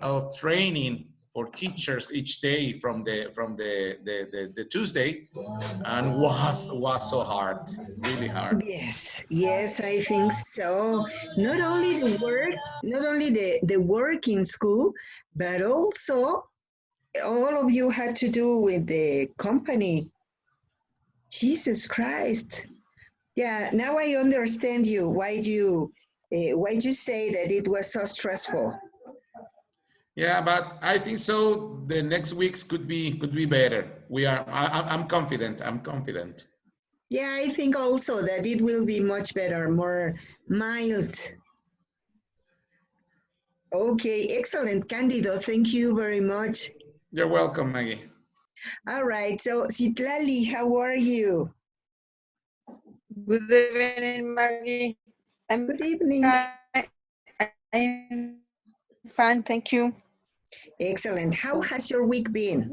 of training for teachers each day from the Tuesday, and was so hard, really hard. Yes, yes, I think so. Not only the work, not only the work in school, but also all of you had to do with the company. Jesus Christ. Yeah, now I understand you. Why do you say that it was so stressful? Yeah, but I think so. The next weeks could be better. We are. I'm confident. I'm confident. Yeah, I think also that it will be much better, more mild. Okay, excellent, Candido. Thank you very much. You're welcome, Maggie. All right, so Citlali, how are you? Good evening, Maggie. Good evening. I'm fine, thank you. Excellent. How has your week been?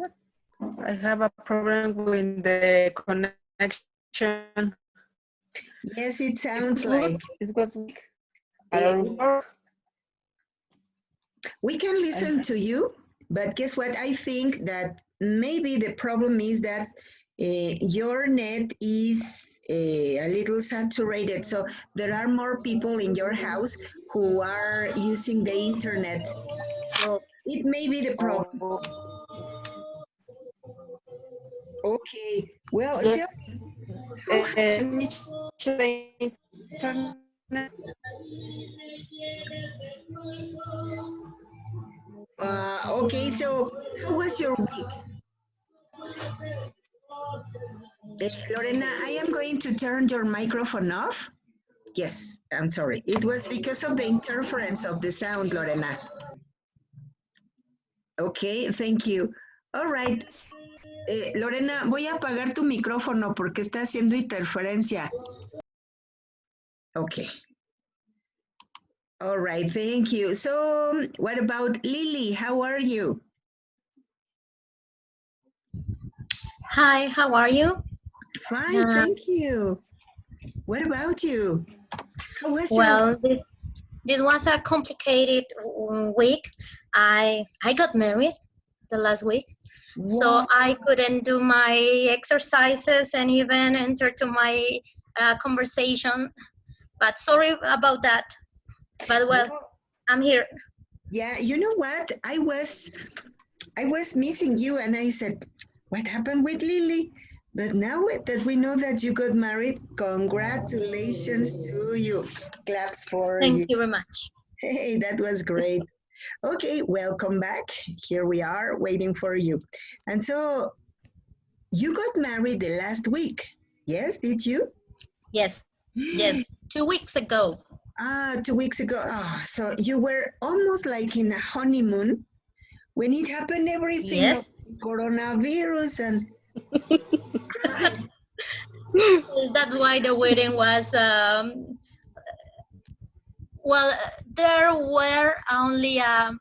I have a problem with the connection. Yes, it It sounds was good. like It was weak. eh, Work. we can listen to you, but guess what? I think that maybe the problem is that your net is a little saturated. So there are more people in your house who are using the internet. So it may be the problem. Oh, Okay. Well, yes. tell how. Let me check the internet. Okay. So how was your week? Lorena, I am going to turn your microphone off. Yes, I'm sorry. It was because of the interference of the sound, Lorena. Okay, thank you. All right. Lorena, voy a apagar tu micrófono porque está haciendo interferencia. Okay. All right, thank you. So, what about Lily? How are you? Hi, how are you? Fine, thank you. What about you? How was your Well, this was a complicated week. I got married the last week, so I couldn't do my exercises and even enter to my conversation. But sorry about that. But well, I'm here. Yeah, you know what? I was missing you, and I said, what happened with Lily? But now that we know that you got married, congratulations to you. Claps for Thank you. you very much. Hey, that was great. Okay, welcome back. Here we are waiting for you. And so you got married the last week. Yes, did you? Yes, 2 weeks ago. 2 weeks ago. Oh, so you were almost like in a honeymoon when it happened, everything of Yes. coronavirus and That's why the wedding was well, there were only a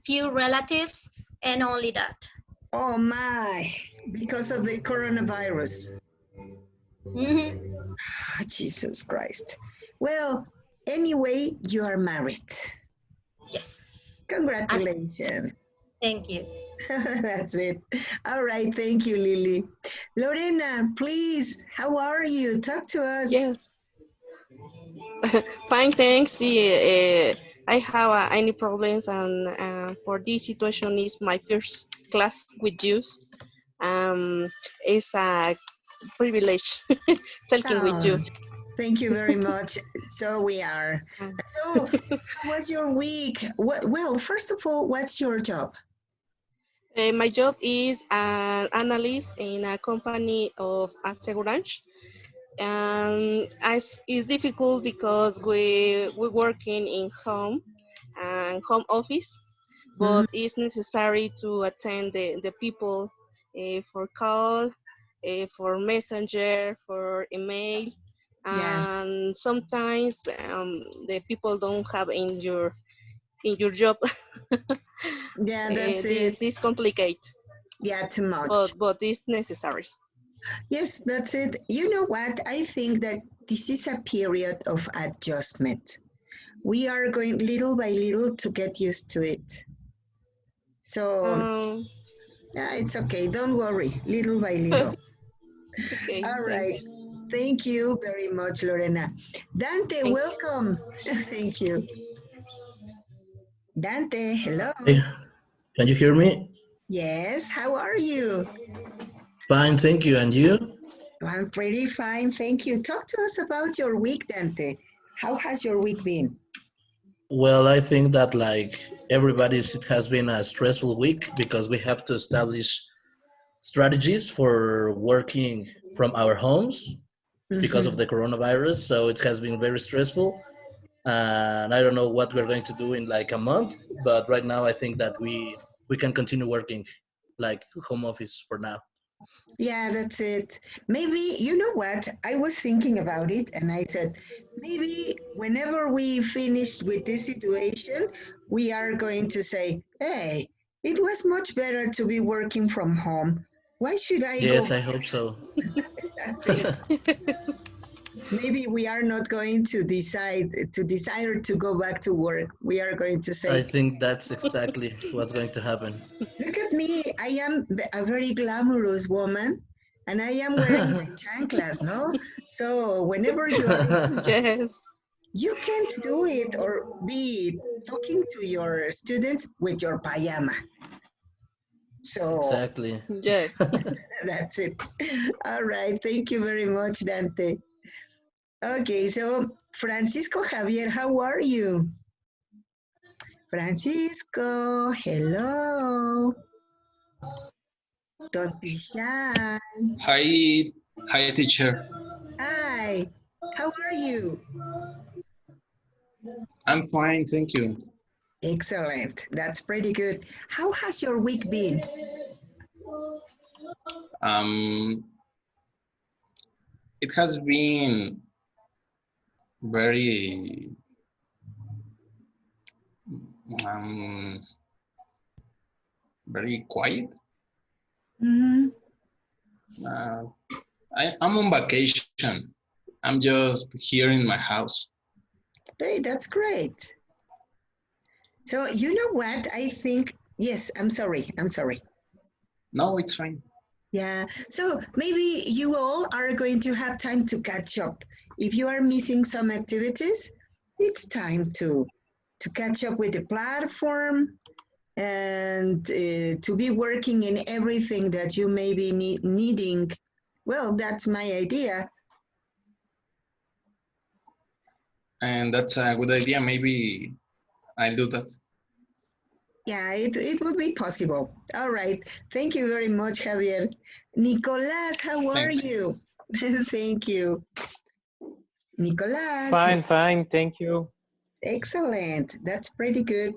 few relatives and only that. oh my, because of the coronavirus. Mm-hmm. Jesus Christ. Well, anyway, you are married. Yes. Congratulations. Thank you. That's it. All right. Thank you, Lily. Lorena, please, how are you? Talk to us. Yes. Fine, thanks. I have any problems, and for this situation is my first class with you. It's a privilege talking with you. Thank you very much. So we are. So, how was your week? Well, first of all, what's your job? My job is an analyst in a company of assurance. And it's difficult because we're working in home and home office, but it's necessary to attend the people for call, for messenger, for email, and sometimes the people don't have in your job. Yeah, that's it. This complicate. Yeah, too much. But it's necessary. Yes, that's it. You know what? I think that this is a period of adjustment. We are going little by little to get used to it. So Um, yeah, it's okay. Don't worry, little by little. okay, All right. thanks. Thank you very much, Lorena. Dante, Thanks. welcome. Thank you. Dante, hello. Hey, can you hear me? Yes, how are you? Fine, thank you. And you? I'm pretty fine, thank you. Talk to us about your week, Dante. How has your week been? Well, I think that like everybody's, it has been a stressful week because we have to establish strategies for working from our homes because of Mhm. the coronavirus. So it has been very stressful. And I don't know what we're going to do in like a month, but right now I think that we can continue working like home office for now. Yeah, that's it. Maybe, you know what? I was thinking about it and I said, maybe whenever we finished with this situation, we are going to say, hey, it was much better to be working from home. Why should I go? Yes, I hope so. That's it. Maybe we are not going to decide to go back to work. We are going to I say, think that's exactly what's going to happen. look at me. I am a very glamorous woman and I am wearing my chanclas, no? So whenever you are, Yes, you can't do it or be talking to your students with your pajama. So Exactly. yes. that's it. All right. Thank you very much, Dante. Okay. So Francisco Javier, how are you? Francisco, hello. Don't be shy. Hi, hi, teacher. Hi. How are you? I'm fine, thank you. Excellent. That's pretty good. How has your week been? Um, it has been very, um, very quiet. Hmm. Uh, I'm on vacation. I'm just here in my house. Hey, that's great. So, you know what? I think, yes, I'm sorry. I'm sorry. No, it's fine. Yeah. So maybe you all are going to have time to catch up. If you are missing some activities, it's time to catch up with the platform and to be working in everything that you may be needing. Well, that's my idea. And that's a good idea. Maybe I'll do that. Yeah, it would be possible. All right. Thank you very much, Javier. Nicolas, how are Thanks. you? Thank you. Nicolas, Fine, fine, thank you. excellent. That's pretty good.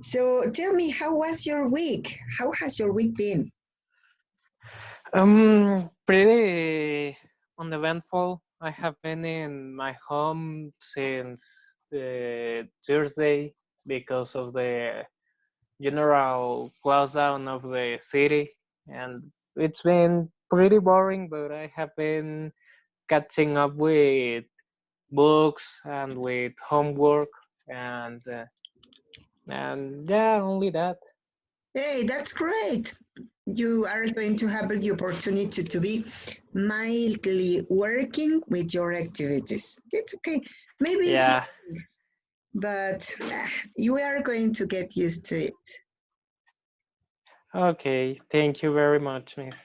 So tell me, how was your week? How has your week been? Pretty uneventful. I have been in my home since Thursday because of the general close down of the city, and it's been pretty boring. But I have been catching up with books and with homework, and yeah, only that. Hey, that's great. You are going to have the opportunity to be mildly working with your activities. It's okay. Maybe it's, Yeah. but you are going to get used to it. Okay. Thank you very much, Miss.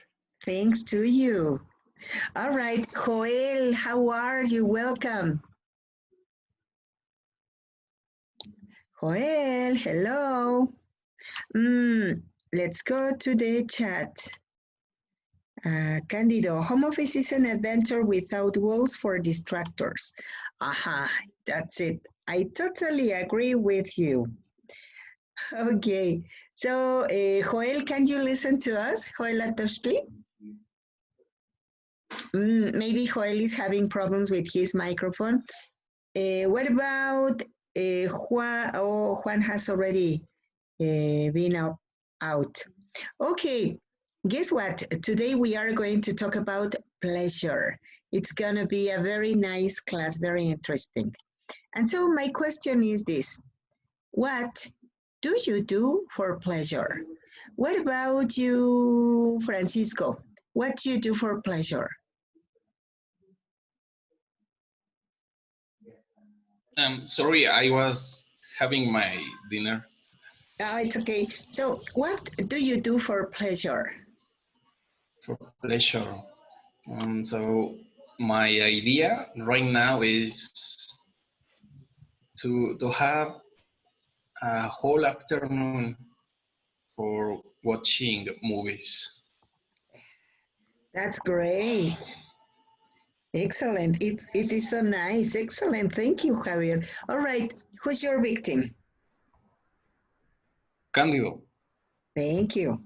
Thanks to you. All right, Joel, how are you? Welcome. Joel, hello. Let's go to the chat. Candido, home office is an adventure without walls for distractors. Aha, that's it. I totally agree with you. Okay, so Joel, can you listen to us? Joel Atoshli? Maybe Joel is having problems with his microphone. What about Juan? Oh, Juan has already been out. Okay, guess what? Today we are going to talk about pleasure. It's going to be a very nice class, very interesting. And so my question is this. What do you do for pleasure? What about you, Francisco? What do you do for pleasure? Sorry, I was having my dinner. Oh, it's okay. So, what do you do for pleasure? For pleasure. So my idea right now is to have a whole afternoon for watching movies. That's great. Excellent. It is so nice. Excellent. Thank you, Javier. All right. Who's your victim? Cándido. Thank you.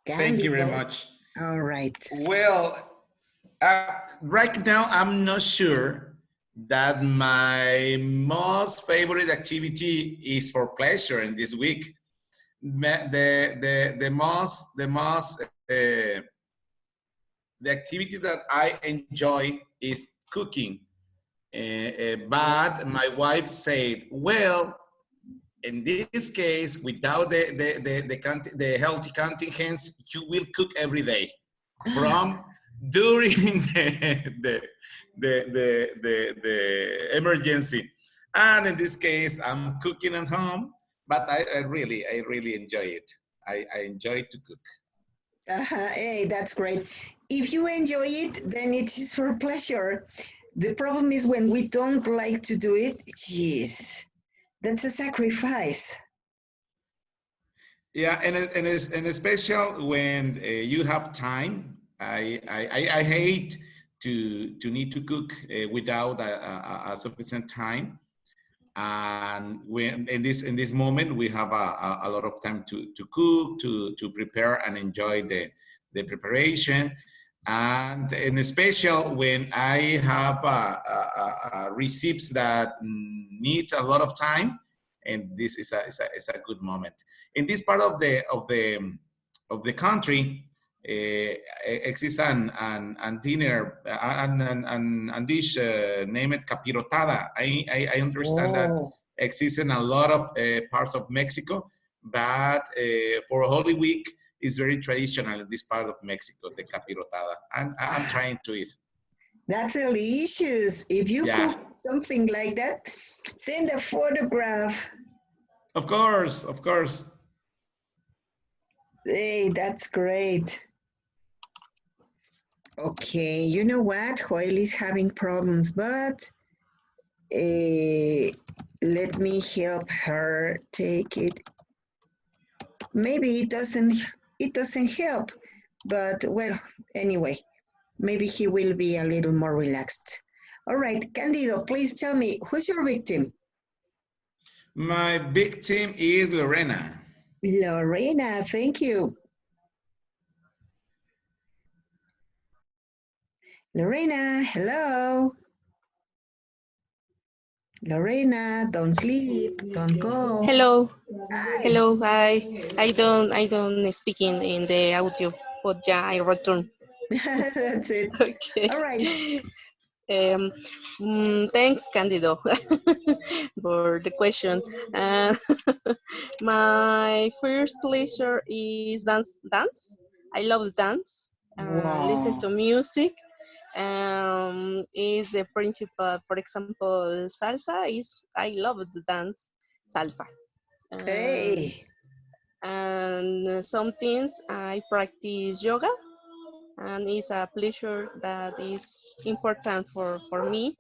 Thank you very Candido. much. All right. Well, right now I'm not sure that my most favorite activity is for pleasure in this week. The activity that I enjoy is cooking. But my wife said, well, in this case, without the healthy contingents, you will cook every day from during the emergency. And in this case, I'm cooking at home, but I really enjoy it. I enjoy to cook. Hey, that's great. If you enjoy it, then it is for pleasure. The problem is when we don't like to do it, geez, that's a sacrifice. Yeah, and especially when you have time. I hate to need to cook without a sufficient time. And when in this moment we have a lot of time to cook, to prepare and enjoy the preparation. And in special when I have recipes that need a lot of time, and this is a good moment. In this part of the country, exists an dinner and dish named capirotada. I understand that Oh, exists in a lot of parts of Mexico, but for Holy Week is very traditional in this part of Mexico, the capirotada. And I'm ah, trying to eat. that's delicious. If you Yeah, cook something like that, send a photograph. of course, of course. Hey, that's great. Okay, you know what? Joel is having problems, but uh, let me help her take it. Maybe it doesn't help, but well, anyway, maybe he will be a little more relaxed. All right, Candido, please tell me who's your victim? My victim is Lorena. Lorena, thank you. Lorena, hello. Lorena, don't sleep, don't go. Hello, Hi. hello. I don't speak in the audio, but yeah, I return. That's it. Okay. All right. Um, Thanks, Candido, for the question. Uh, my first pleasure is dance. I love dance. Listen Wow. to music. Is the principal, for example, salsa is, I love the dance salsa. Um, Hey. and sometimes I practice yoga, and it's a pleasure that is important for me.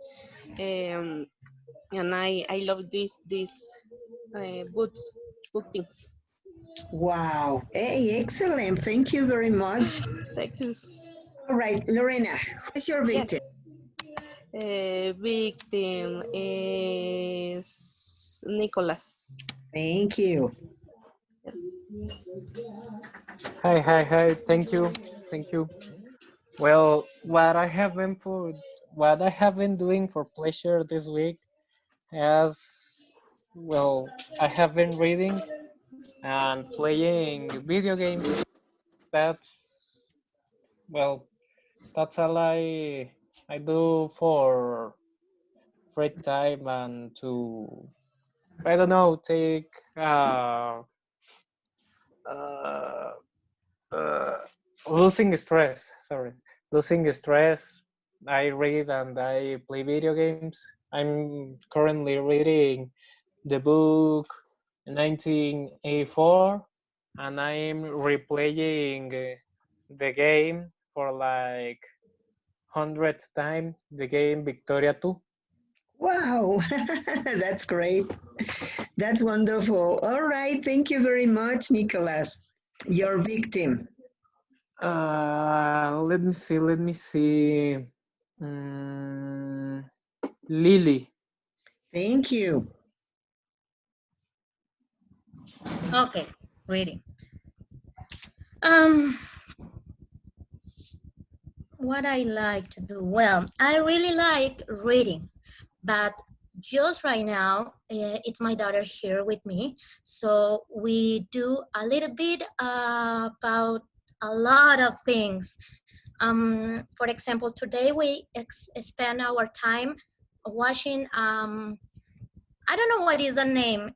Um, and I love this good things. Wow. Hey, excellent. Thank you very much. Thank you. All right, Lorena, who's your Yes. victim? Victim is Nicholas. Thank you. Hi. Thank you. Thank you. Well, what I have been doing for pleasure this week has, well, I have been reading and playing video games. That's, well, that's all I do free time and to, I don't know, take uh, uh, losing stress. Sorry, losing stress. I read and I play video games. I'm currently reading the book 1984, and I'm replaying the game for like 100th time. The game Victoria 2. Wow, that's great. That's wonderful. All right, thank you very much, Nicholas. Your victim. Let me see. Let me see. Mm, Lily. Thank you. Okay, reading. Um, what I like to do? Well, I really like reading, but just right now, it's my daughter here with me. So we do a little bit about a lot of things. For example, today we spend our time watching, I don't know what is the name.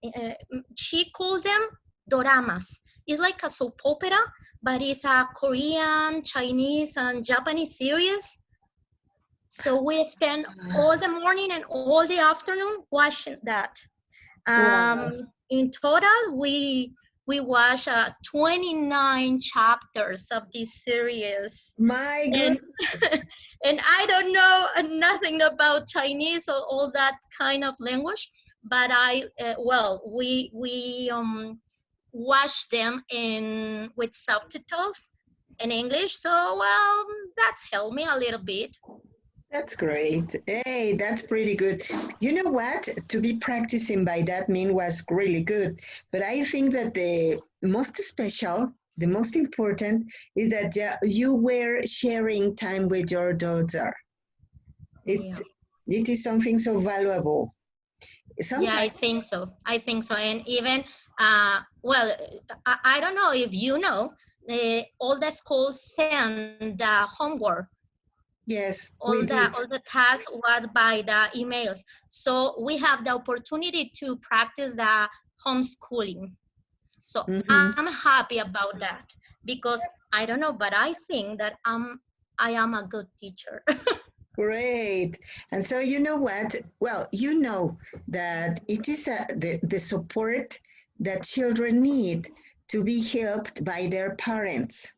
She called them doramas. It's like a soap opera, but it's a Korean, Chinese, and Japanese series. So we spend all the morning and all the afternoon watching that. Wow. In total, we watch 29 chapters of this series. My And goodness. and I don't know nothing about Chinese or all that kind of language, but we watch them in with subtitles in English. So well, that's helped me a little bit. That's great. Hey, that's pretty good. You know what? To be practicing by that mean was really good. But I think that the most special, the most important is that you were sharing time with your daughter. Yeah. It is something so valuable. Yeah, I Sometimes, think so. I think so. And even, well, I don't know if you know, all the schools send the homework. yes, we did. All the tasks were by the emails. So we have the opportunity to practice the homeschooling. So Mhm. I'm happy about that because I don't know, but I think that I am a good teacher. Great. And so you know what? Well, you know that it is the support that children need to be helped by their parents.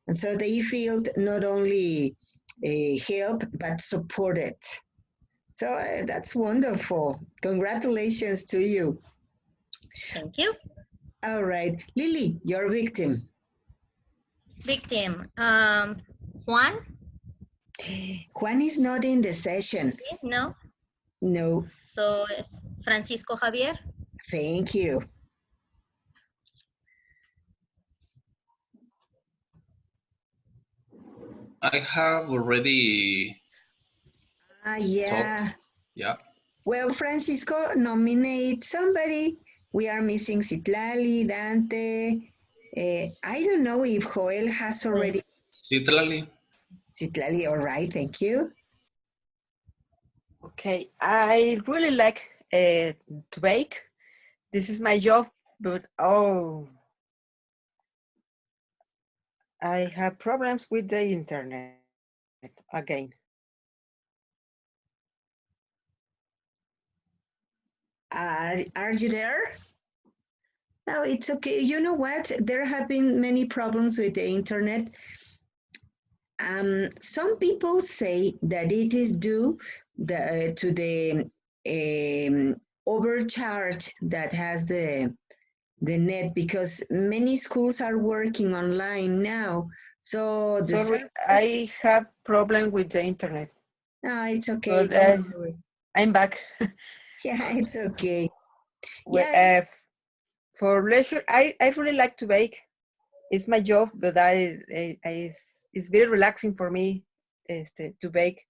And so they feel not only helped, but supported. So that's wonderful. Congratulations to you. Thank you. All right. Lily, your victim. Victim, Juan, Juan is not in the session. no? No, So Francisco Javier. thank you. I have already Yeah. talked. Yeah. Well, Francisco, nominate somebody. We are missing Citlali, Dante. I don't know if Joel has already. Citlali. Citlali, all right, thank you. Okay, I really like to bake. This is my job, but oh, I have problems with the internet again. Are you there? No, it's okay. You know what? There have been many problems with the internet. Some people say that it is due to the overcharge that has the net because many schools are working online now. So the Sorry, I have problem with the internet, no, it's okay. but Don't worry. I'm back. Yeah, it's okay. Well, Yeah, for leisure, I really like to bake. It's my job, but it's very relaxing for me to bake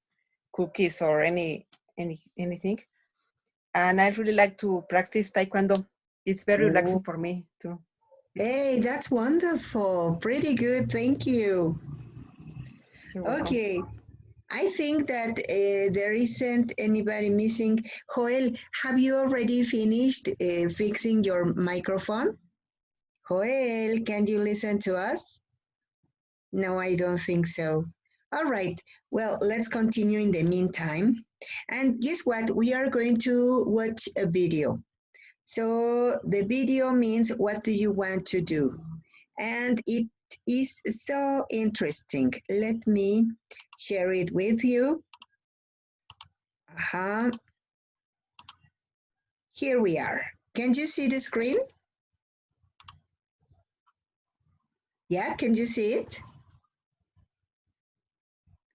cookies or anything. And I really like to practice taekwondo. It's very oh, relaxing for me too. hey, that's wonderful. Pretty good. Thank you. You're welcome. Okay. I think that there isn't anybody missing. Joel, have you already finished fixing your microphone? Joel, can you listen to us? No, I don't think so. All right. Well, let's continue in the meantime. And guess what? We are going to watch a video. So the video means what do you want to do? And it is so interesting. Let me share it with you. Here we are. Can you see the screen? Yeah, can you see it?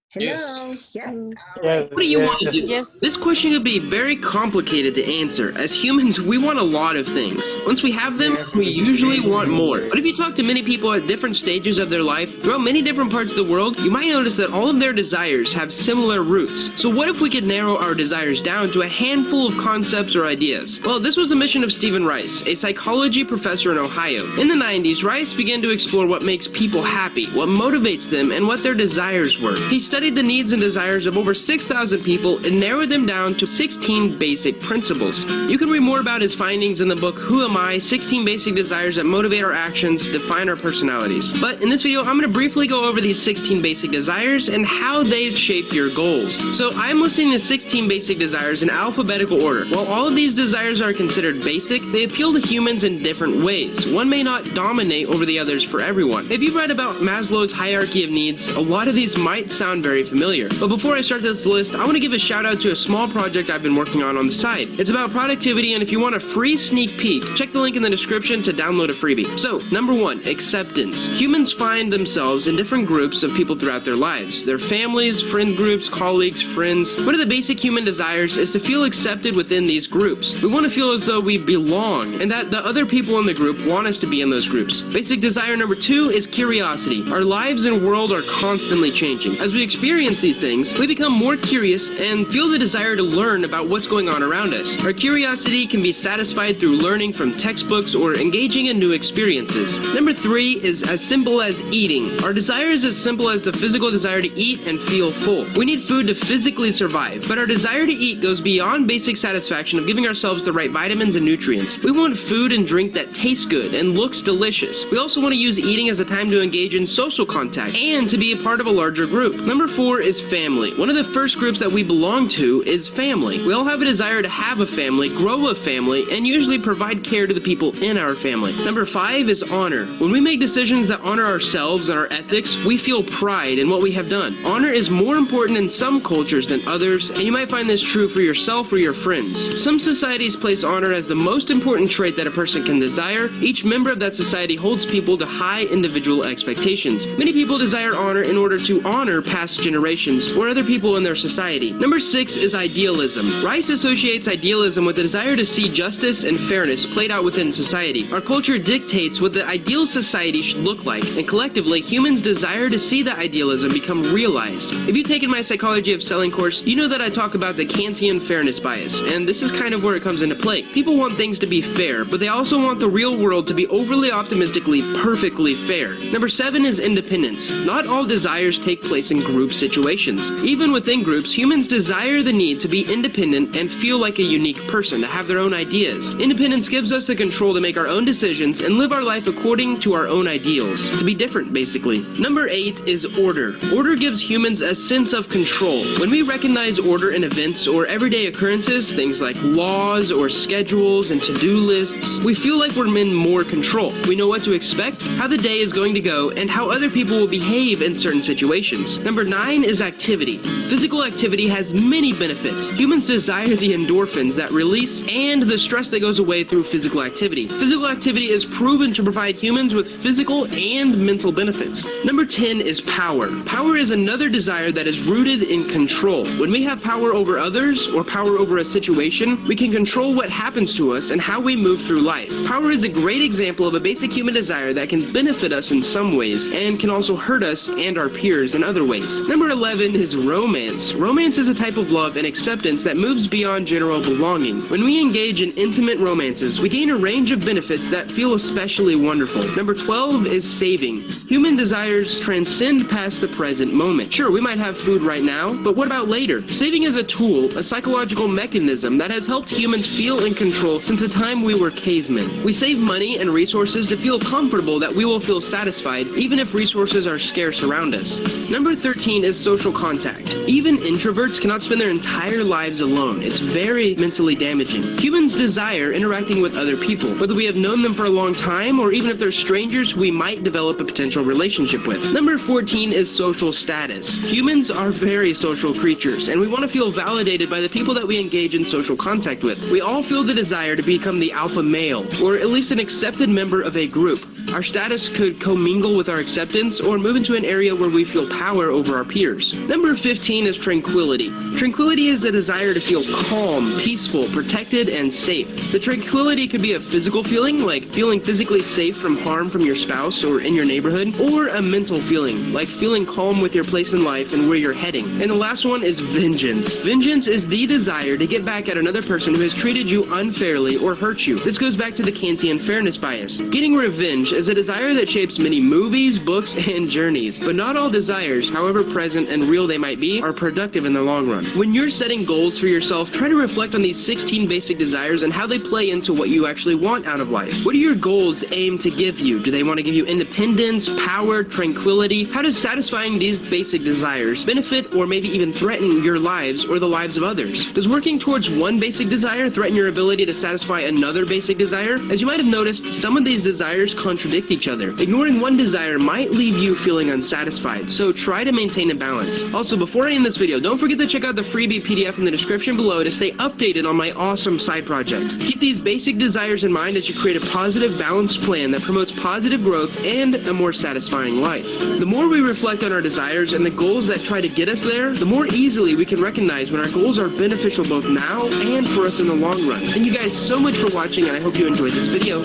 Hello? Yes. Yep. Yes, What do you want to do? Yes. This question could be very complicated to answer. As humans, we want a lot of things. Once we have them, Yes, we usually extremely. want more. But if you talk to many people at different stages of their life, throughout many different parts of the world, you might notice that all of their desires have similar roots. So what if we could narrow our desires down to a handful of concepts or ideas? Well, this was the mission of Stephen Rice, a psychology professor in Ohio. In the 90s, Rice began to explore what makes people happy, what motivates them, and what their desires were. He studied the needs and desires of over 6,000 people and narrowed them down to 16 basic principles. You can read more about his findings in the book Who Am I? 16 Basic Desires That Motivate Our Actions, Define Our Personalities. But in this video, I'm going to briefly go over these 16 basic desires and how they shape your goals. So I'm listing the 16 basic desires in alphabetical order. While all of these desires are considered basic, they appeal to humans in different ways. One may not dominate over the others for everyone. If you've read about Maslow's hierarchy of needs, a lot of these might sound very familiar. But before I start this list, I want to give a shout out to a small project I've been working on the side. It's about productivity, and if you want a free sneak peek, check the link in the description to download a freebie. So, number 1, acceptance. Humans find themselves in different groups of people throughout their lives. Their families, friend groups, colleagues, friends. One of the basic human desires is to feel accepted within these groups. We want to feel as though we belong, and that the other people in the group want us to be in those groups. Basic desire number 2 is curiosity. Our lives and world are constantly changing. As we experience these things, we become more curious and feel the desire to learn about what's going on around us. Our curiosity can be satisfied through learning from textbooks or engaging in new experiences. Number 3 is as simple as eating. Our desire is as simple as the physical desire to eat and feel full. We need food to physically survive, but our desire to eat goes beyond basic satisfaction of giving ourselves the right vitamins and nutrients. We want food and drink that tastes good and looks delicious. We also want to use eating as a time to engage in social contact and to be a part of a larger group. Number 4 is family. One of the first groups that we belong to is family. We all have a desire to have a family, grow a family, and usually provide care to the people in our family. Number 5 is honor. When we make decisions that honor ourselves and our ethics, we feel pride in what we have done. Honor is more important in some cultures than others, and you might find this true for yourself or your friends. Some societies place honor as the most important trait that a person can desire. Each member of that society holds people to high individual expectations. Many people desire honor in order to honor past generations or other people in their society. Number 6 is idealism. Rice associates idealism with the desire to see justice and fairness played out within society. Our culture dictates what the ideal society should look like, and collectively, humans desire to see that idealism become realized. If you've taken my Psychology of Selling course, you know that I talk about the Kantian fairness bias, and this is kind of where it comes into play. People want things to be fair, but they also want the real world to be overly optimistically perfectly fair. Number 7 is independence. Not all desires take place in group situations. Even within groups, humans desire the need to be independent and feel like a unique person, to have their own ideas. Independence gives us the control to make our own decisions and live our life according to our own ideals. To be different, basically. Number 8 is order. Order gives humans a sense of control. When we recognize order in events or everyday occurrences, things like laws or schedules and to-do lists, we feel like we're in more control. We know what to expect, how the day is going to go, and how other people will behave in certain situations. Number 9 is activity. Physical activity has many benefits. Humans desire the endorphins that release and the stress that goes away through physical activity. Physical activity is proven to provide humans with physical and mental benefits. Number 10 is power. Power is another desire that is rooted in control. When we have power over others or power over a situation, we can control what happens to us and how we move through life. Power is a great example of a basic human desire that can benefit us in some ways and can also hurt us and our peers in other ways. Number 11 is romance. Romance is a type of love and acceptance that moves beyond general belonging. When we engage in intimate romances, we gain a range of benefits that feel especially wonderful. Number 12 is saving. Human desires transcend past the present moment. Sure, we might have food right now, but what about later? Saving is a tool, a psychological mechanism that has helped humans feel in control since the time we were cavemen. We save money and resources to feel comfortable that we will feel satisfied even if resources are scarce around us. Number 13 is social contact. Even introverts cannot spend their entire lives alone. It's very mentally damaging. Humans desire interacting with other people, whether we have known them for a long time or even if they're strangers we might develop a potential relationship with. Number 14 is social status. Humans are very social creatures, and we want to feel validated by the people that we engage in social contact with. We all feel the desire to become the alpha male, or at least an accepted member of a group. Our status could commingle with our acceptance or move into an area where we feel power over our peers. Number 15 is tranquility. Tranquility is the desire to feel calm, peaceful, protected, and safe. The tranquility could be a physical feeling, like feeling physically safe from harm from your spouse or in your neighborhood, or a mental feeling, like feeling calm with your place in life and where you're heading. And the last one is vengeance. Vengeance is the desire to get back at another person who has treated you unfairly or hurt you. This goes back to the Kantian fairness bias. Getting revenge is a desire that shapes many movies, books, and journeys. But not all desires, however present and real they might be, are productive in the long run. When you're setting goals for yourself, try to reflect on these 16 basic desires and how they play into what you actually want out of life. What do your goals aim to give you? Do they want to give you independence, power, tranquility? How does satisfying these basic desires benefit or maybe even threaten your lives or the lives of others? Does working towards one basic desire threaten your ability to satisfy another basic desire? As you might have noticed, some of these desires contradict each other. Ignoring one desire might leave you feeling unsatisfied, so try to maintain a balance. Also, before I end this video, don't forget to check out the freebie PDF in the description below to stay updated on my awesome side project. Keep these basic desires in mind as you create a positive, balanced plan that promotes positive growth and a more satisfying life. The more we reflect on our desires and the goals that try to get us there, the more easily we can recognize when our goals are beneficial both now and for us in the long run. Thank you guys so much for watching, and I hope you enjoyed this video.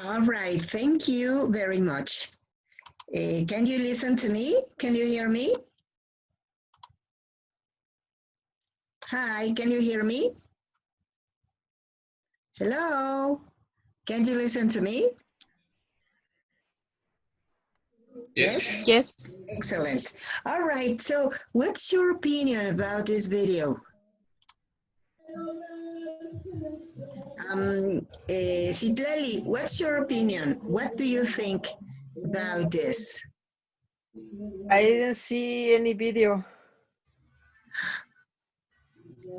All right, thank you very much. Can you listen to me? Can you hear me? Hi, can you hear me? Hello, can you listen to me? Yes. Yes. Excellent. All right, so what's your opinion about this video? Citlali, what's your opinion? What do you think about this? I didn't see any video.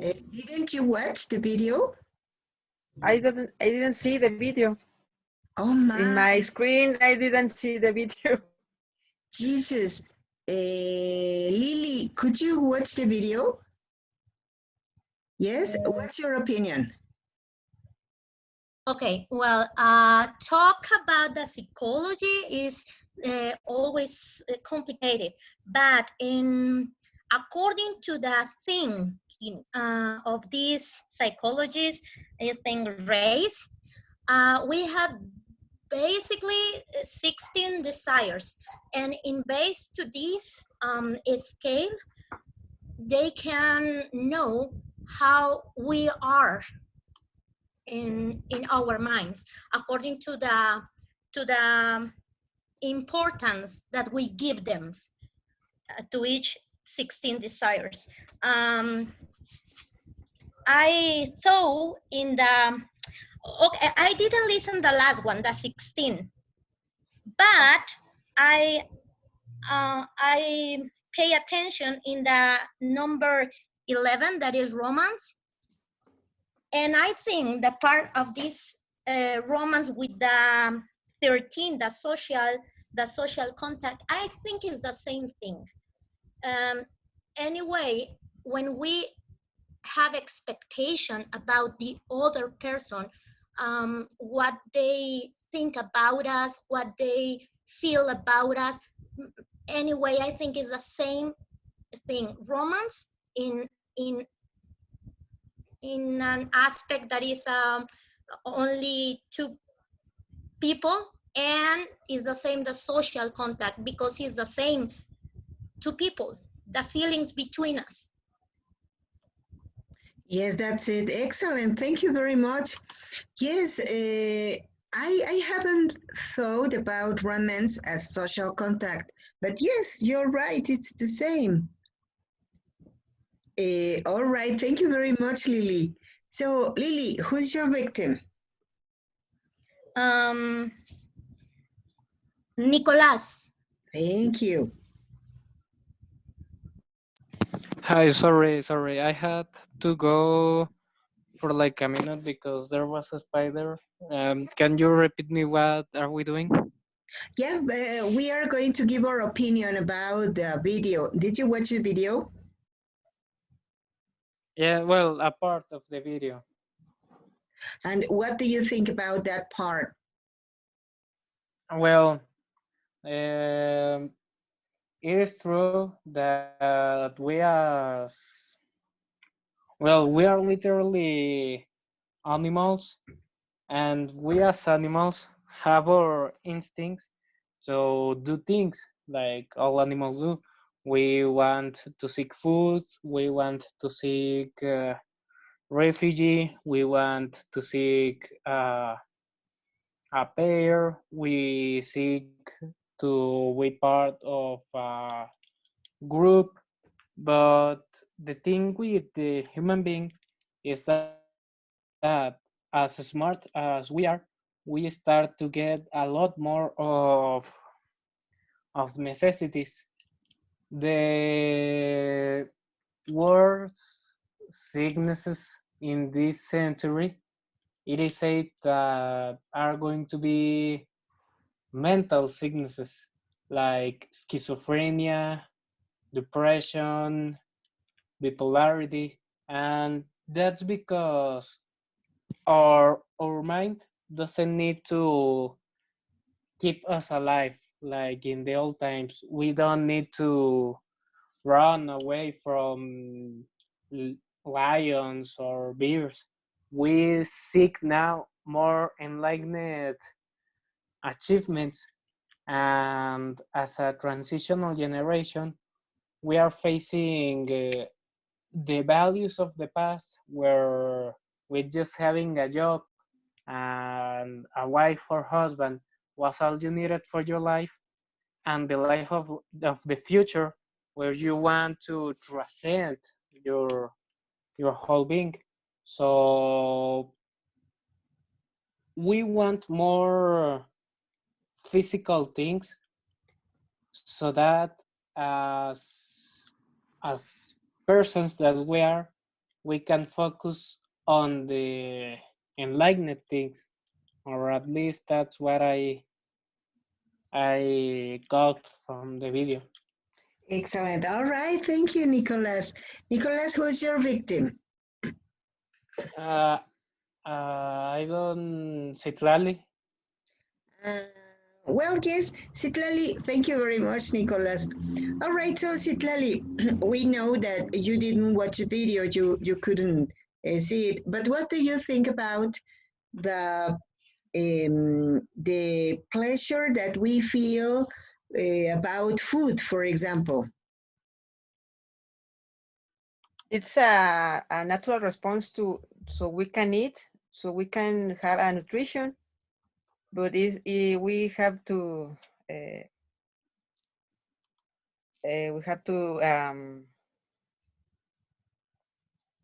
Didn't you watch the video? I didn't see the video. Oh my. In my screen, I didn't see the video. Jesus. Lily, could you watch the video? Yes, what's your opinion? Okay, well, talk about the psychology is always complicated, but according to the thinking of these psychologists, I think race, we have basically 16 desires, and in base to this scale, they can know how we are in our minds according to the importance that we give them to each 16 desires. I thought in the okay, I didn't listen the last one, the 16, but I pay attention in the number 11, that is romance. And I think the part of this romance with the 13, the social contact, I think is the same thing. Anyway, when we have expectation about the other person, what they think about us, what they feel about us, anyway, I think is the same thing. Romance in an aspect that is only two people And it's the same, the social contact, because it's the same to people, the feelings between us. Yes, that's it. Excellent. Thank you very much. Yes, I haven't thought about romance as social contact, but yes, you're right. It's the same. All right. Thank you very much, Lily. So, Lily, who's your victim? Nicolás. Thank you. Hi, sorry. I had to go for like a minute because there was a spider. Can you repeat me what are we doing? Yeah, we are going to give our opinion about the video. Did you watch the video? Yeah, well, a part of the video. And what do you think about that part? Well, it is true that we are literally animals, and we as animals have our instincts to do things like all animals do. We want to seek food, we want to seek refugee, we want to seek a pair, we seek to be part of a group. But the thing with the human being is that as smart as we start to get a lot more of necessities. The worst sicknesses in this century, it is said that are going to be mental sicknesses like schizophrenia, depression, bipolarity, and that's because our mind doesn't need to keep us alive like in the old times. We don't need to run away from lions or bears. We seek now more enlightened achievements, and as a transitional generation we are facing the values of the past, where with just having a job and a wife or husband was all you needed for your life, and the life of the future, where you want to transcend your whole being. So we want more physical things, so that as persons that we are, we can focus on the enlightened things, or at least that's what I got from the video. Excellent. All right. Thank you, Nicholas. Nicholas, who's your victim? Uh, I don't Citlali. Well, yes, Citlali, thank you very much, Nicholas. All right, so Citlali, we know that you didn't watch the video, you couldn't see it, but what do you think about the pleasure that we feel about food, for example? It's a natural response so we can eat, so we can have a nutrition, but we have to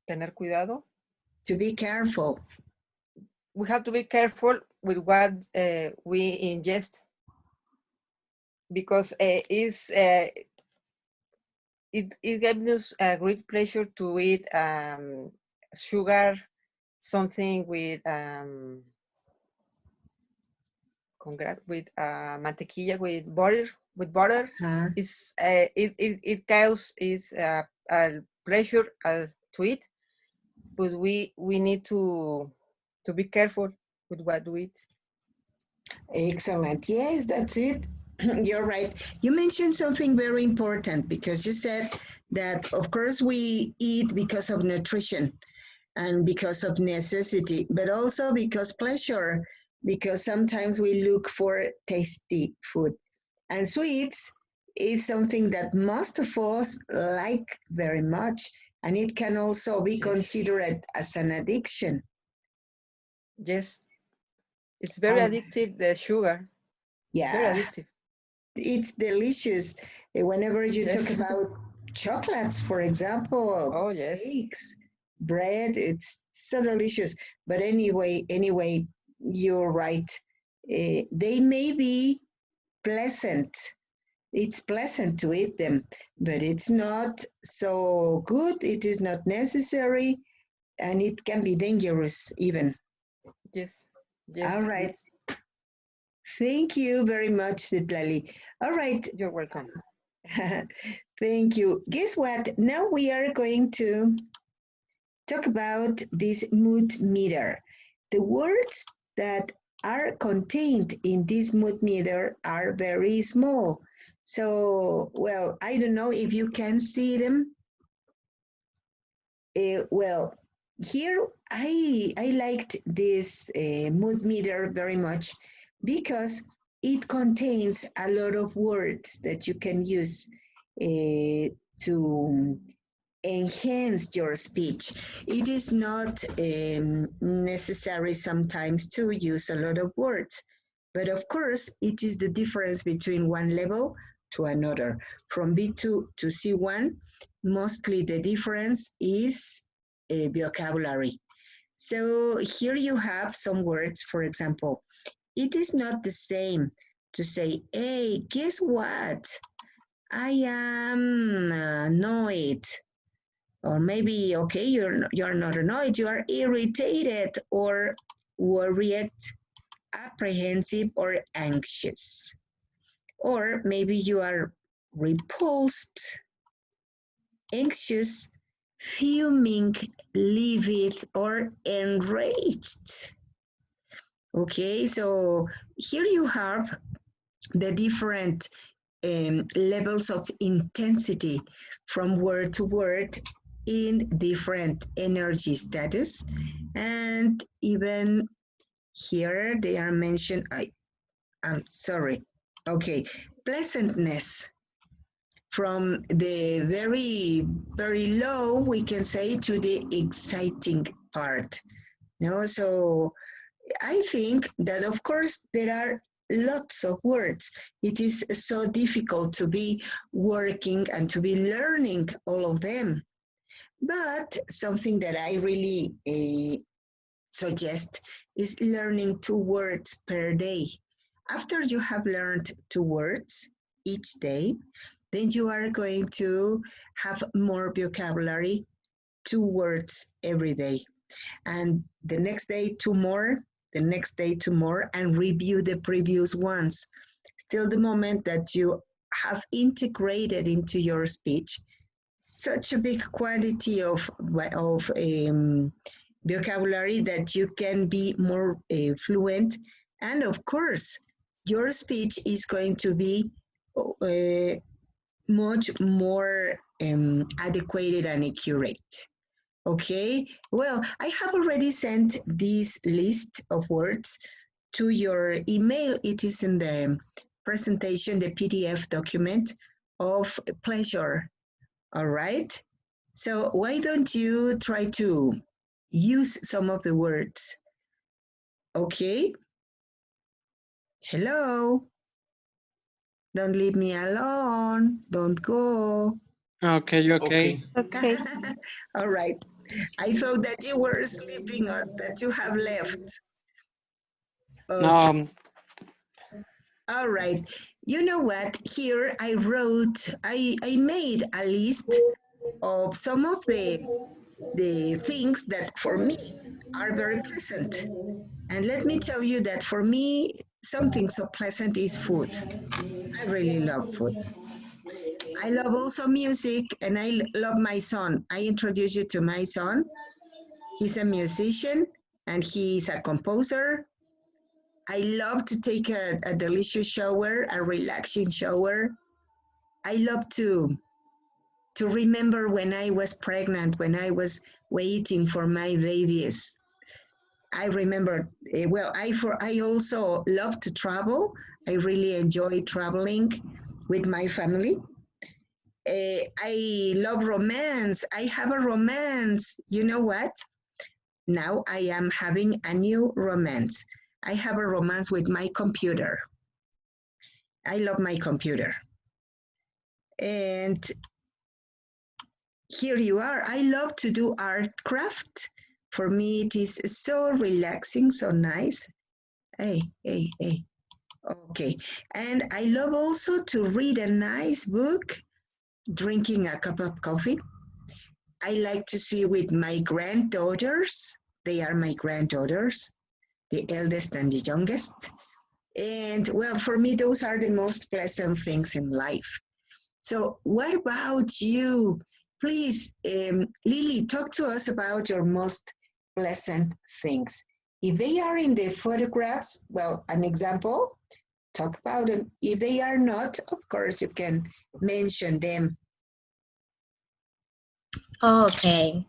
tener cuidado. To be careful. We have to be careful with what we ingest, because it gives us a great pleasure to eat sugar, something with mantequilla, with butter. It causes a pleasure to eat, but we need to be careful with what we eat. Excellent. Yes, that's it. You're right. You mentioned something very important, because you said that, of course, we eat because of nutrition and because of necessity, but also because pleasure. because sometimes we look for tasty food. And sweets is something that most of us like very much, and it can also be Yes. considered as an addiction. Yes. It's very Um, addictive, the sugar. It's very yeah, addictive. it's delicious. Whenever you talk Yes. about chocolates, for example, Oh, yes. cakes, bread, it's so delicious. But anyway, you're right. They may be pleasant. It's pleasant to eat them, but it's not so good. It is not necessary, and it can be dangerous even. Yes. All Yes, it right. is. Thank you very much, Citlali. All right. You're welcome. Thank you. Guess what? Now we are going to talk about this mood meter. The words that are contained in this mood meter are very small. So, well, I don't know if you can see them. Well, here I liked this mood meter very much because it contains a lot of words that you can use to enhance your speech. It is not necessary sometimes to use a lot of words, but of course, it is the difference between one level to another. From B2 to C1, mostly the difference is vocabulary. So here you have some words, for example, it is not the same to say, hey, guess what? I am annoyed, or maybe okay, you're not annoyed, you are irritated or worried, apprehensive or anxious, or maybe you are repulsed, anxious, fuming, livid or enraged. Okay, so here you have the different levels of intensity from word to word in different energy status. And even here they are mentioned, I'm sorry, okay, pleasantness from the very low, we can say, to the exciting part. No, so I think that, of course, there are lots of words. It is so difficult to be working and to be learning all of them. But something that I really suggest is learning 2 words per day. After you have learned 2 words each day, then you are going to have more vocabulary, 2 words every day. And the next day, 2 more, the next day, 2 more, and review the previous ones. Still, the moment that you have integrated into your speech such a big quantity of vocabulary that you can be more fluent. And of course, your speech is going to be uh, much more adequate and accurate. Okay, well, I have already sent this list of words to your email. It is in the presentation, the PDF document of pleasure. All right. So why don't you try to use some of the words? Okay. Hello. Don't leave me alone. Don't go. Okay, okay. Okay. All right. I thought that you were sleeping or that you have left. No, Okay. All right. You know what? Here I wrote, I made a list of some of the things that for me are very pleasant. And let me tell you that for me, something so pleasant is food. I really love food. I love also music and I love my son. I introduce you to my son. He's a musician and he's a composer. I love to take a delicious shower, a relaxing shower. I love to remember when I was pregnant, when I was waiting for my babies. I remember, well, I also love to travel. I really enjoy traveling with my family. I love romance. I have a romance. You know what? Now I am having a new romance. I have a romance with my computer. I love my computer. And here you are. I love to do art craft. For me, it is so relaxing, so nice. Hey, hey, hey. Okay. And I love also to read a nice book, drinking a cup of coffee. I like to see with my granddaughters. They are my granddaughters, the eldest and the youngest. And well, for me, those are the most pleasant things in life. So, what about you? Please, Lily, talk to us about your most pleasant things. If they are in the photographs, well, an example, talk about them. If they are not, of course, you can mention them. Okay.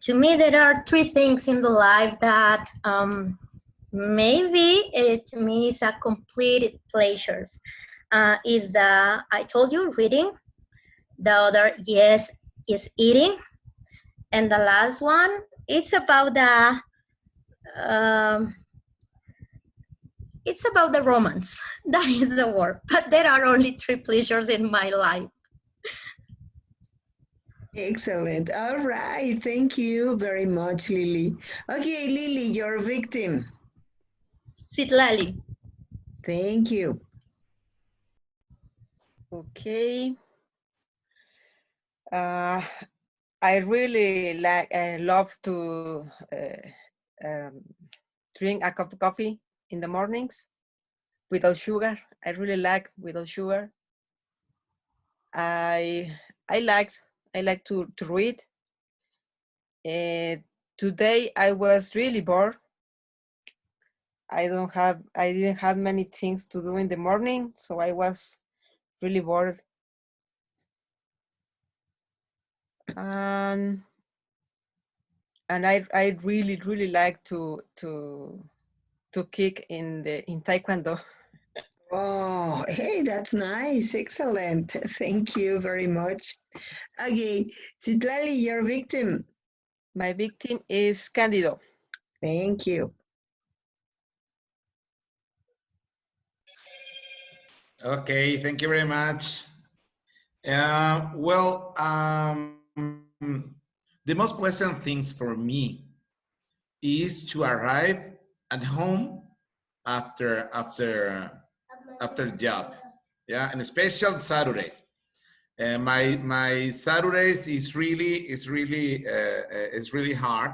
To me, there are three things in the life that maybe to me is a complete pleasures. Is I told you reading. The other, yes, is eating, and the last one is about the it's about the romance. That is the word. But there are only three pleasures in my life. Excellent. All right. Thank you very much, Lily. Okay, Lily, your victim. Citlali. Thank you. Okay. I really love to drink a cup of coffee in the mornings without sugar. I really like without sugar. I like to read. Today I was really bored. I didn't have many things to do in the morning, so I was really bored. And I really like to kick in taekwondo. Oh, hey, that's nice. Excellent. Thank you very much. Okay, Citlali, your victim. My victim is Candido. Thank you. Okay, thank you very much. Well, the most pleasant things for me is to arrive at home after the job, yeah, and especially Saturdays. My Saturdays is really hard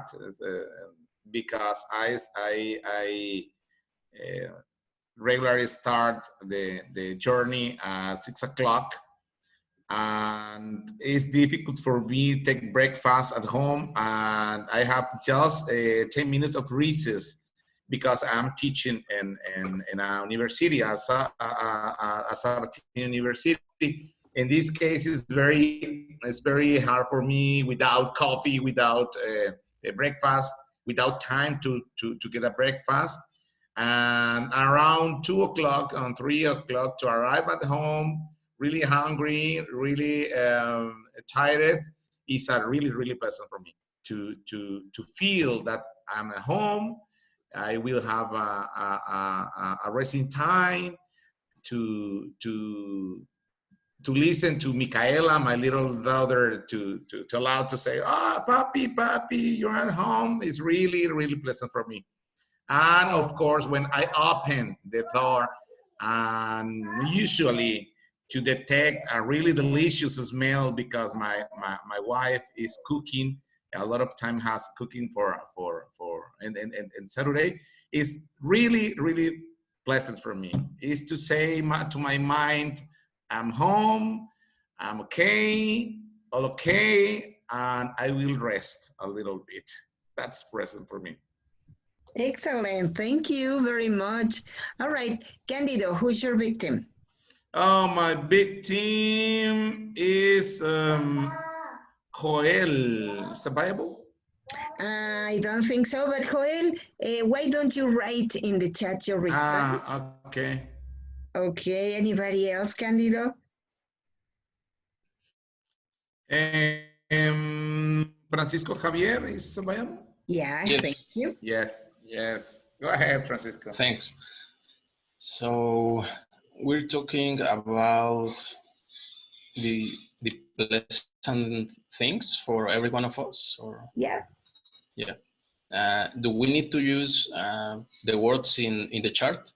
because I regularly start the journey at 6 o'clock, and it's difficult for me to take breakfast at home, and I have just 10 minutes of recess because I'm teaching in a university, as a university. In this case, it's very hard for me without coffee, without a breakfast, without time to get a breakfast. And around 2 o'clock and 3 o'clock to arrive at home, really hungry, really tired, is a really pleasant for me to feel that I'm at home. I will have a resting time to listen to Micaela, my little daughter, to allow to say, "Ah, papi, you're at home." It's really pleasant for me. And of course, when I open the door, and usually to detect a really delicious smell because my wife is cooking a lot of time, has cooking for and Saturday, is really pleasant for me. Is to say to my mind, I'm home, I'm okay, all okay, and I will rest a little bit. That's present for me. Excellent. Thank you very much. All right, Candido, who's your victim? Oh, my big team is Joel. Is that viable? I don't think so, but Joel, why don't you write in the chat your response? Okay. Okay, anybody else, Candido? Francisco Javier is available? Yeah, Yes. thank you. Yes. Go ahead, Francisco. Thanks. So we're talking about the pleasant things for every one of us, or Yeah. yeah. Do we need to use the words in the chart?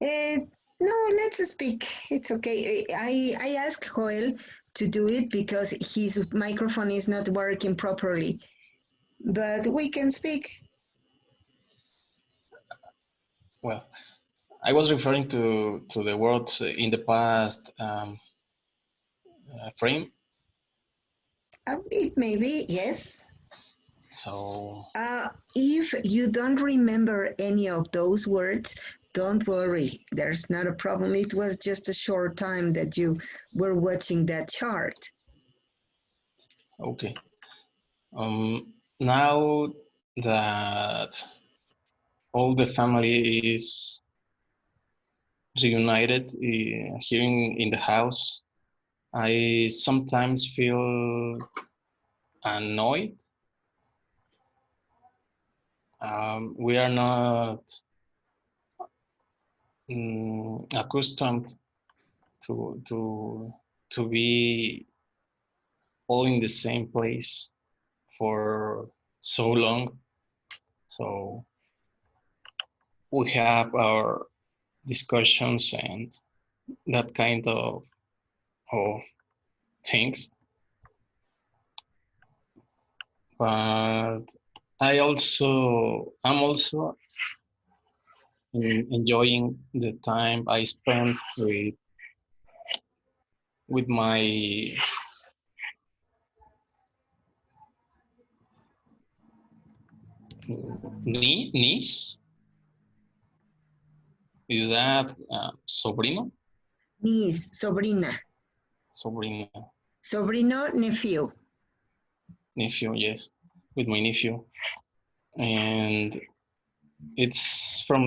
No, let's speak. It's okay. I asked Joel to do it because his microphone is not working properly, but we can speak. Well, I was referring to the words in the past frame. It may be, yes. So If you don't remember any of those words, don't worry. There's not a problem. It was just a short time that you were watching that chart. okay. Now that all the family is reunited here in the house, I sometimes feel annoyed. We are not accustomed to be all in the same place for so long. So we have our discussions and that kind of things. But I'm also enjoying the time I spent with my niece. Is that sobrino? Niece, sobrina. Sobrino. Sobrino, nephew. Nephew, yes, with my nephew. And it's from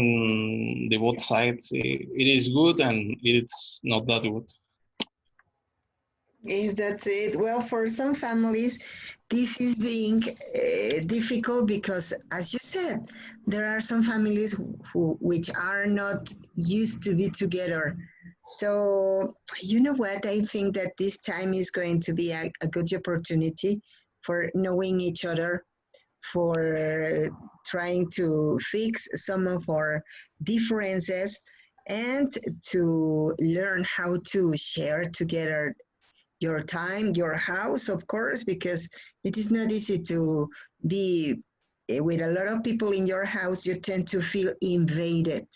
the both sides. It is good and it's not that good. Yes, that's it. Well, for some families, this is being difficult because, as you said, there are some families which are not used to be together. So, you know what? I think that this time is going to be a good opportunity for knowing each other, for trying to fix some of our differences, and to learn how to share together your time, your house, of course, because it is not easy to be with a lot of people in your house. You tend to feel invaded.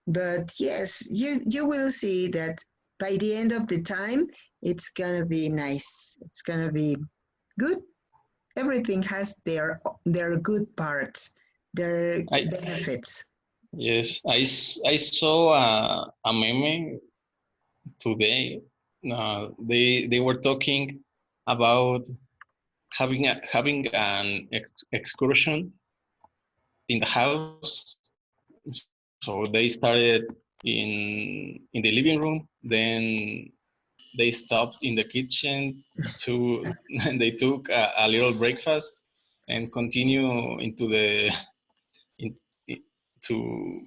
But yes, you will see that by the end of the time, it's gonna be nice. It's gonna be good. Everything has their good parts, their benefits. Yes, I saw a meme today. They were talking about having an excursion in the house. So they started in the living room, then they stopped in the kitchen to they took a little breakfast and continue into the in, to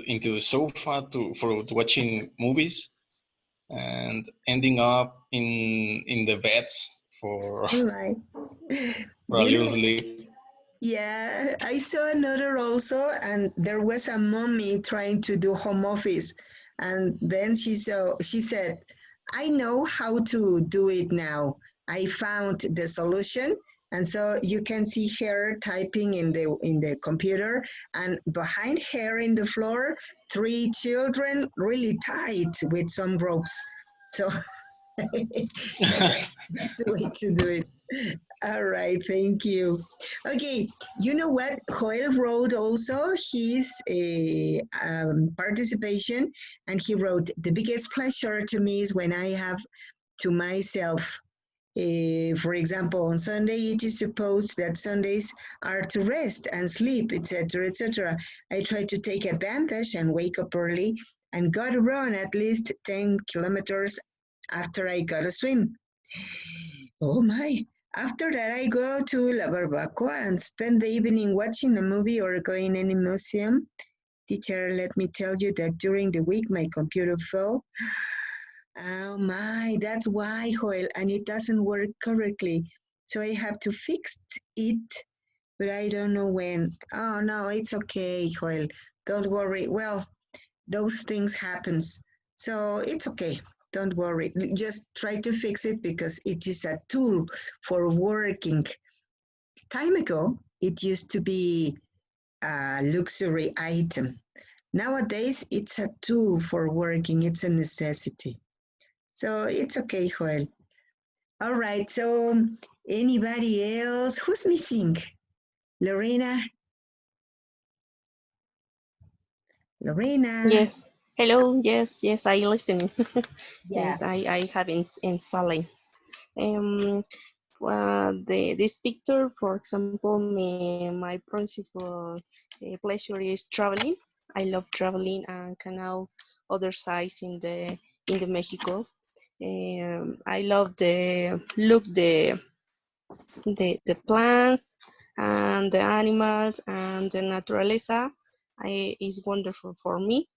into the sofa to watching movies and ending up in the beds for All right. for a You little know, sleep. yeah, I saw another also, and there was a mommy trying to do home office, and then she said, "I know how to do it now. I found the solution." And so you can see her typing in the computer, and behind her in the floor, three children really tight with some ropes. So that's the way to do it. All right, thank you. Okay, you know what? Joel wrote also his participation, and he wrote, "The biggest pleasure to me is when I have to myself For example, on Sunday, it is supposed that Sundays are to rest and sleep, etc., etc. I try to take advantage and wake up early and go to run at least 10 kilometers after I go to swim. Oh my. After that, I go to La Barbacoa and spend the evening watching a movie or going in a museum. Teacher, let me tell you that during the week my computer fell. Oh my, that's why, Joel, and it doesn't work correctly. So I have to fix it, but I don't know when. Oh no, it's okay, Joel. Don't worry. Well, those things happens. So it's okay. Don't worry. Just try to fix it because it is a tool for working. Time ago, it used to be a luxury item. Nowadays, it's a tool for working. It's a necessity. So it's okay, Joel. All right. So anybody else? Who's missing? Lorena? Lorena? Yes. Hello. Yes. Yes. I listening. Yeah. Yes. I have in silence. Um. This picture, for example, my principal pleasure is traveling. I love traveling and canal other sites in the Mexico. I love the look the plants and the animals and the naturaleza. Is wonderful for me.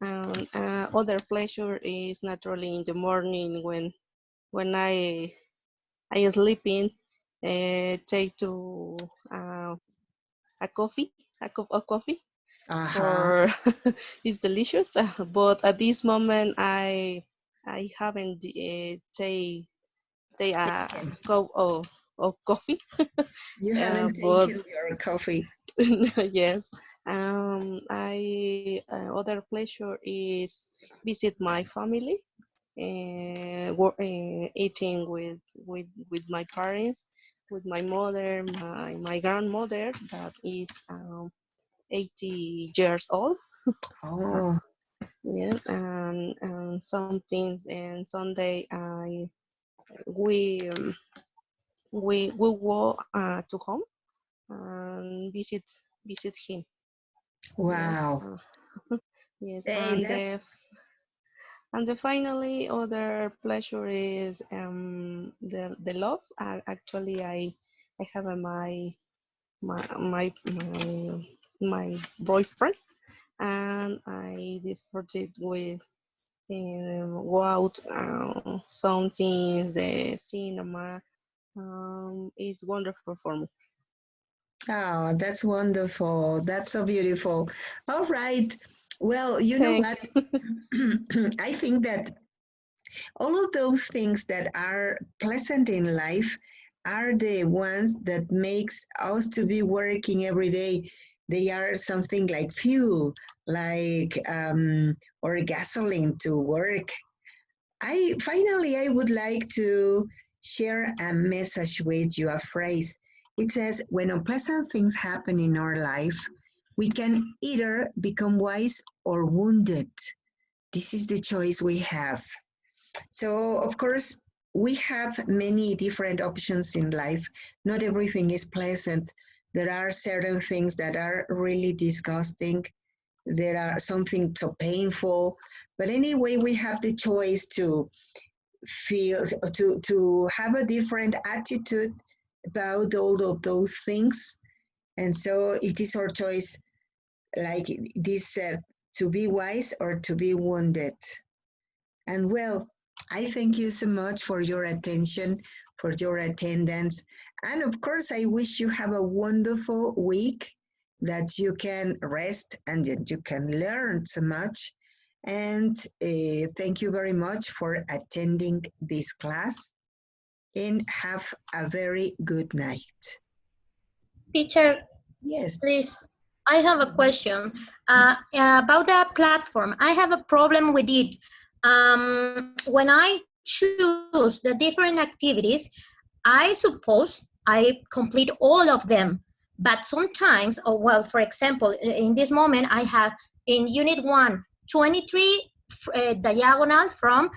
And other pleasure is naturally in the morning when I sleeping, take to a coffee, a cup of coffee Uh-huh. for it's delicious. But at this moment, I haven't take a Taken. cup of coffee. You haven't But taken your coffee. yes, I other pleasure is visit my family, eating with my parents, with my mother, my grandmother that is 80 years old. Oh, Yeah, and some things. And Sunday, I we we go to home and visit him. Yes, wow. yes, Hey, that. and the finally other pleasure is the love. Actually, I have my my boyfriend, and I decided with go out something the cinema is wonderful for me. Oh, that's wonderful. That's so beautiful. All right. Well, you know what? Thanks. I think that all of those things that are pleasant in life are the ones that makes us to be working every day. They are something like fuel, like or gasoline to work. I would like to share a message with you, a phrase. It says, when unpleasant things happen in our life, we can either become wise or wounded. This is the choice we have. So, of course, we have many different options in life. Not everything is pleasant. There are certain things that are really disgusting. There are something so painful. But anyway, we have the choice to feel to have a different attitude about all of those things, and so it is our choice, like this said, to be wise or to be wounded. And well, I thank you so much for your attention, for your attendance, and of course I wish you have a wonderful week, that you can rest and that you can learn so much. And thank you very much for attending this class, and have a very good night. Teacher, Yes. please, I have a question about the platform. I have a problem with it. When I choose the different activities, I suppose I complete all of them. But sometimes, oh, well, for example, in this moment, I have in Unit 1, 23 diagonal from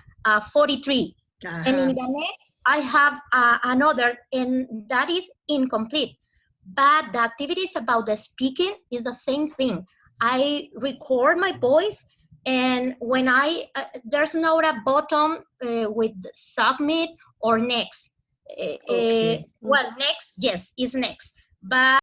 43. And in Uh-huh. the next, I have another, and that is incomplete. But the activities about the speaking is the same thing. I record my voice, and when there's not a button with submit or next. Okay. Well, next, yes, is next. But